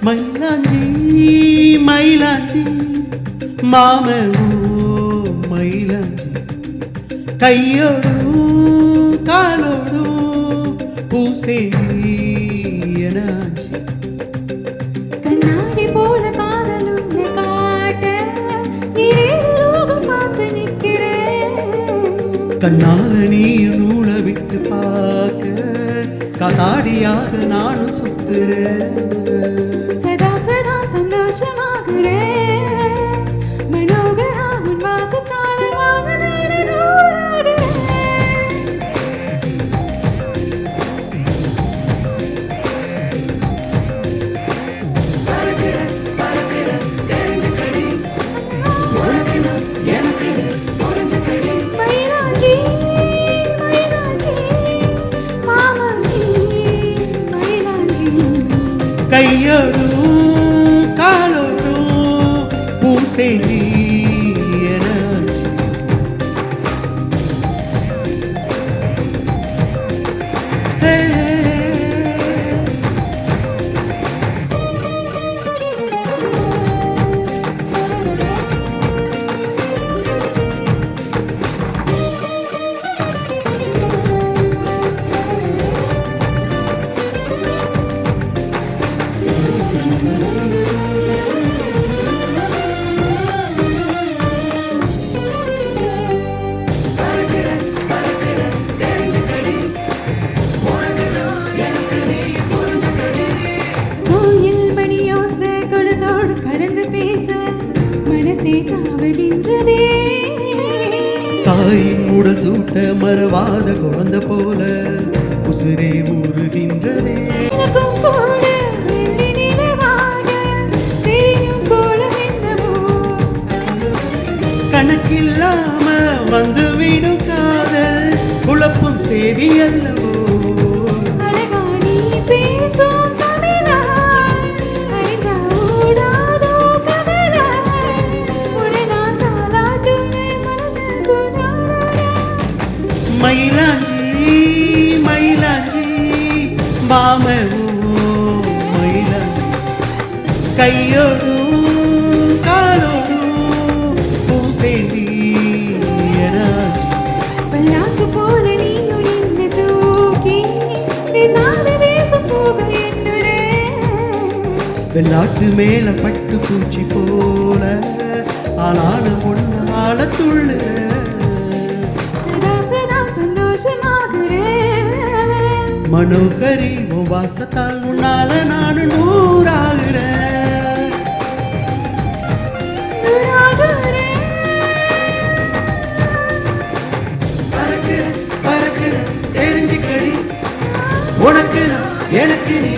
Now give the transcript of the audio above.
மயிலாஞ்சி மயிலாஞ்சி மாம மயிலாஞ்சி கையோடும் காலோடும் பூசேனாஞ்சி கண்ணாடி போல காதல் உன்னை காட்ட லோகம் பார்த்து நிற்கிறேன் கண்ணால நீ நூலை விட்டு பார்க்க காத்தாடியாக நானும் சுத்துறேன் சதா சதா சந்தோஷமாகிறேன் மனோகரா உன் வாசத்தால கையோடும் காலோடும் பூசேனாஞ்சி தாயின் உடல் சூட்ட மறவாத குழந்தை போல உசிரே ஊறுகின்றதே கணக்கில்லாம வந்துவிடும் காதல் குழப்பும் செய்தி அல்லவோ மயிலாஞ்சி மயிலாஞ்சி மாம மயிலாஞ்சி கையோடும் காலோடும் பூசேனாஞ்சி பல்லாக்கு போல நீயும் என்ன தூக்கி தேசாத தேசம் போக எண்ணுறே வெள்ளாட்டு மேல பட்டு பூச்சி போல ஆளான பொண்ணால துள்ளு மனோகரி உன் வாசத்தால் உன்னால நானு நூறாகிறேன் பறக்குற தெரிஞ்சுக்கடி உனக்கு எனக்கு நீ